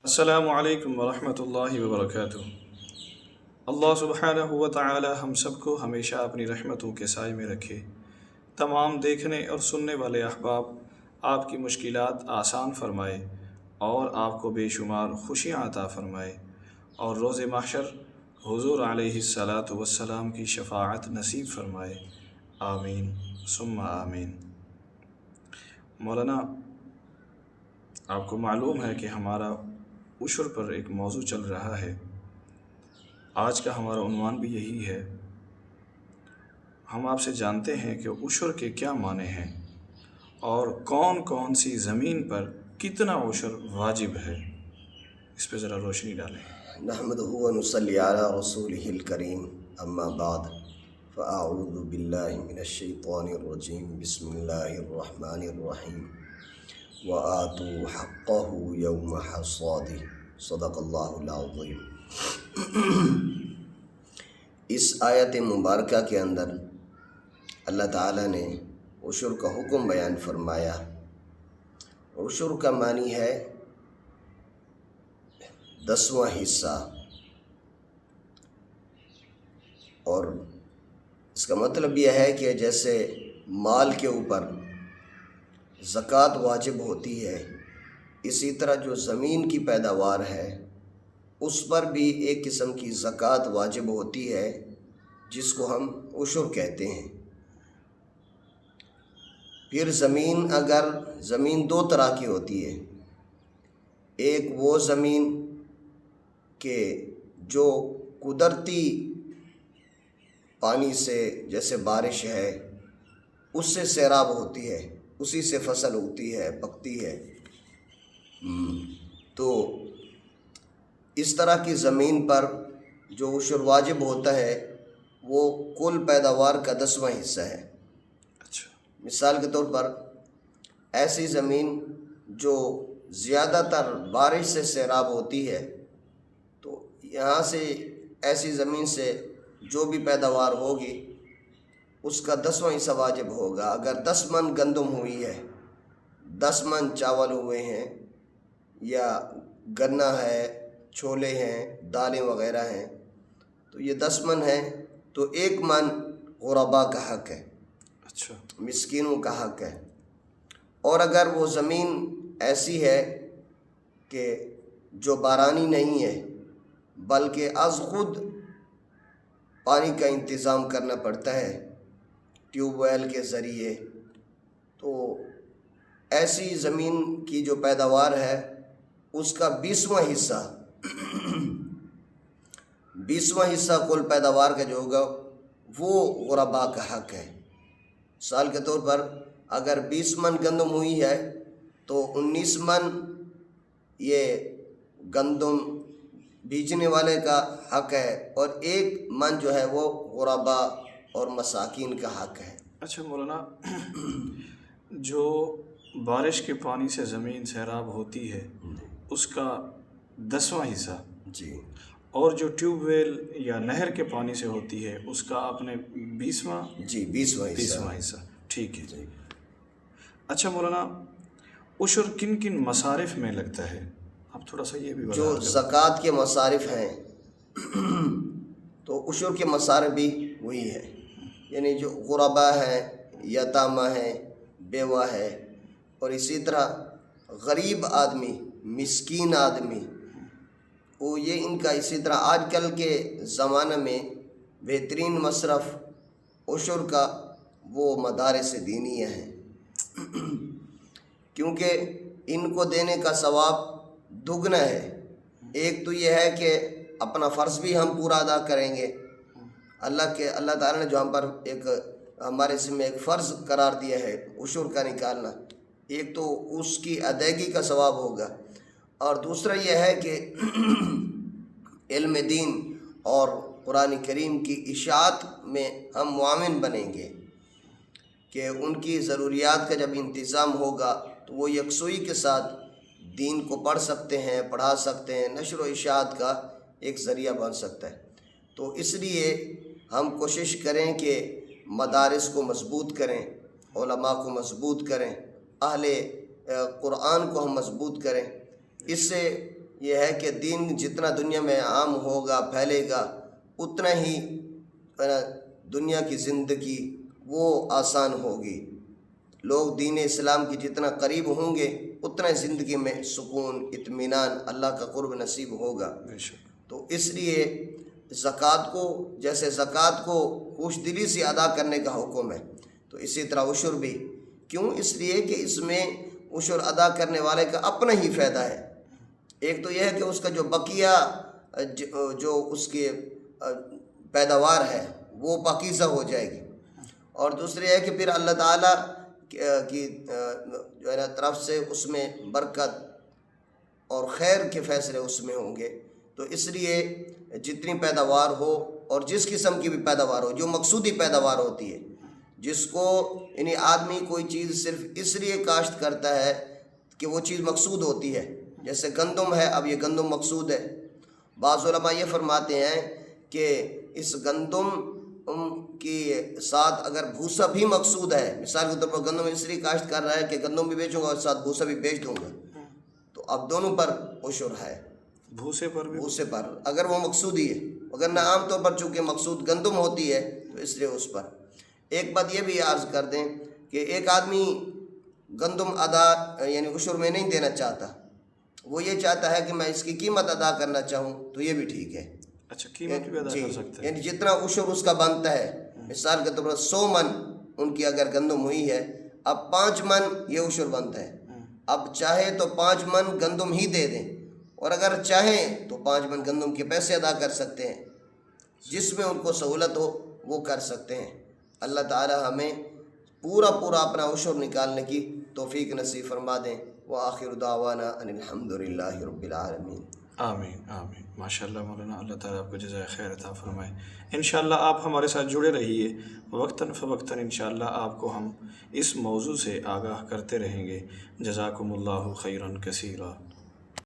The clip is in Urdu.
السلام علیکم ورحمۃ اللہ وبرکاتہ۔ اللہ سبحانہ و تعالی ہم سب کو ہمیشہ اپنی رحمتوں کے سائے میں رکھے۔ تمام دیکھنے اور سننے والے احباب آپ کی مشکلات آسان فرمائے اور آپ کو بے شمار خوشیاں عطا فرمائے، اور روز محشر حضور علیہ الصلاۃ والسلام کی شفاعت نصیب فرمائے، آمین ثم آمین۔ مولانا، آپ کو معلوم ہے کہ ہمارا عشر پر ایک موضوع چل رہا ہے۔ آج کا ہمارا عنوان بھی یہی ہے۔ ہم آپ سے جانتے ہیں کہ عشر کے کیا معنی ہیں اور کون کون سی زمین پر کتنا عشر واجب ہے، اس پہ ذرا روشنی ڈالیں۔ نحمدہ و نصلی علی رسولہ الکریم، اما بعد فاعوذ باللہ من الشیطان الرجیم، بسم اللہ الرحمن الرحیم، وآتوا حقہ یوم حصادہ، صدق اللہ العظیم۔ اس آیت مبارکہ کے اندر اللہ تعالیٰ نے عشر کا حکم بیان فرمایا۔ عشر کا معنی ہے 10واں حصہ، اور اس کا مطلب یہ ہے کہ جیسے مال کے اوپر زکوٰۃ واجب ہوتی ہے، اسی طرح جو زمین کی پیداوار ہے اس پر بھی ایک قسم کی زکوٰۃ واجب ہوتی ہے، جس کو ہم عشر کہتے ہیں۔ پھر زمین دو طرح کی ہوتی ہے۔ ایک وہ زمین کہ جو قدرتی پانی سے، جیسے بارش ہے، اس سے سیراب ہوتی ہے، اسی سے فصل اگتی ہے، پکتی ہے۔ تو اس طرح کی زمین پر جو عشر واجب ہوتا ہے وہ کل پیداوار کا 10واں حصہ ہے۔ اچھا، مثال کے طور پر ایسی زمین جو زیادہ تر بارش سے سیراب ہوتی ہے، تو یہاں سے ایسی زمین سے جو بھی پیداوار ہوگی اس کا 10واں حصہ واجب ہوگا۔ اگر 10 من گندم ہوئی ہے، 10 من چاول ہوئے ہیں، یا گنا ہے، چھولے ہیں، دالیں وغیرہ ہیں، تو یہ 10 من ہیں، تو 1 من غربا کا حق ہے، اچھا، مسکینوں کا حق ہے۔ اور اگر وہ زمین ایسی ہے کہ جو بارانی نہیں ہے، بلکہ از خود پانی کا انتظام کرنا پڑتا ہے ٹیوب ویل کے ذریعے، تو ایسی زمین کی جو پیداوار ہے اس کا 20واں حصہ کل پیداوار کا جو ہوگا وہ غربا کا حق ہے۔ مثال کے طور پر اگر 20 من گندم ہوئی ہے تو 19 من یہ گندم بیچنے والے کا حق ہے، اور 1 من جو ہے وہ غربا اور مساکین کا حق ہے۔ اچھا مولانا، جو بارش کے پانی سے زمین سیراب ہوتی ہے اس کا 10واں حصہ، جی اور جو ٹیوب ویل یا نہر کے پانی سے ہوتی ہے اس کا اپنے 20واں جی 20واں حصہ، ٹھیک ہے۔ جی۔ اچھا مولانا، عشر کن کن مصارف میں لگتا ہے؟ آپ تھوڑا سا یہ بھی جو وضاحت کریں۔ زکوٰۃ کے مصارف ہیں تو عشر کے مصارف بھی وہی ہے، یعنی جو غربا ہے، یتامہ ہے، بیوہ ہے، اور اسی طرح غریب آدمی، مسکین آدمی، وہ یہ ان کا اسی طرح آج کل کے زمانہ میں بہترین مصرف عشر کا وہ مدارس دینیہ ہیں، کیونکہ ان کو دینے کا ثواب دگنا ہے۔ ایک تو یہ ہے کہ اپنا فرض بھی ہم پورا ادا کریں گے، اللہ تعالیٰ نے جو ہم پر ہمارے ذمہ ایک فرض قرار دیا ہے عشر کا نکالنا، ایک تو اس کی ادائیگی کا ثواب ہوگا، اور دوسرا یہ ہے کہ علم دین اور قرآن کریم کی اشاعت میں ہم معاون بنیں گے، کہ ان کی ضروریات کا جب انتظام ہوگا تو وہ یکسوئی کے ساتھ دین کو پڑھ سکتے ہیں، پڑھا سکتے ہیں، نشر و اشاعت کا ایک ذریعہ بن سکتا ہے۔ تو اس لیے ہم کوشش کریں کہ مدارس کو مضبوط کریں، علماء کو مضبوط کریں، اہل قرآن کو ہم مضبوط کریں۔ اس سے یہ ہے کہ دین جتنا دنیا میں عام ہوگا، پھیلے گا، اتنا ہی دنیا کی زندگی وہ آسان ہوگی۔ لوگ دین اسلام کی جتنا قریب ہوں گے اتنا زندگی میں سکون، اطمینان، اللہ کا قرب نصیب ہوگا۔ بے شک۔ تو اس لیے زکوٰۃ کو، جیسے زکوٰۃ کو خوش دلی سے ادا کرنے کا حکم ہے، تو اسی طرح عشر بھی۔ کیوں؟ اس لیے کہ اس میں عشر ادا کرنے والے کا اپنا ہی فائدہ ہے۔ ایک تو یہ ہے کہ اس کا جو بقیہ جو اس کے پیداوار ہے وہ پاکیزہ ہو جائے گی، اور دوسری ہے کہ پھر اللہ تعالیٰ کی جو ہے نا طرف سے اس میں برکت اور خیر کے فیصلے اس میں ہوں گے۔ تو اس لیے جتنی پیداوار ہو اور جس قسم کی بھی پیداوار ہو، جو مقصودی پیداوار ہوتی ہے، جس کو یعنی آدمی کوئی چیز صرف اس لیے کاشت کرتا ہے کہ وہ چیز مقصود ہوتی ہے، جیسے گندم ہے، اب یہ گندم مقصود ہے۔ بعض علماء یہ فرماتے ہیں کہ اس گندم کی ساتھ اگر بھوسا بھی مقصود ہے، مثال کے طور پر گندم اس لیے کاشت کر رہا ہے کہ گندم بھی بیچوں گا اور ساتھ بھوسا بھی بیچ دوں گا، تو اب دونوں پر عشر ہے۔ بھوسے پر بھی؟ بھوسے پر اگر وہ مقصودی ہے، اگر نہ عام طور پر چونکہ مقصود گندم ہوتی ہے تو اس لیے اس پر۔ ایک بات یہ بھی عرض کر دیں کہ ایک آدمی گندم یعنی عشر میں نہیں دینا چاہتا، وہ یہ چاہتا ہے کہ میں اس کی قیمت ادا کرنا چاہوں، تو یہ بھی ٹھیک ہے۔ اچھا، قیمت بھی ادا کر سکتے ہیں؟ یعنی جتنا عشر اس کا بنتا ہے، مثال کے طور پر 100 من ان کی اگر گندم ہوئی ہے، اب 5 من یہ عشر بنتا ہے۔ اب چاہے تو 5 من گندم ہی دے دیں، اور اگر چاہیں تو 5 من گندم کے پیسے ادا کر سکتے ہیں، جس میں ان کو سہولت ہو وہ کر سکتے ہیں۔ اللہ تعالی ہمیں پورا اپنا عشر نکالنے کی توفیق نصیب فرما دیں۔ وآخر دعوانا ان الحمدللہ رب العالمین۔ آمین آمین۔ ماشاءاللہ مولانا، اللہ تعالیٰ آپ کو جزائے خیر عطا فرمائے۔ انشاءاللہ آپ ہمارے ساتھ جڑے رہیے، وقتاً فوقتاً انشاءاللہ آپ کو ہم اس موضوع سے آگاہ کرتے رہیں گے۔ جزاکم اللہ خیراً کثیرا۔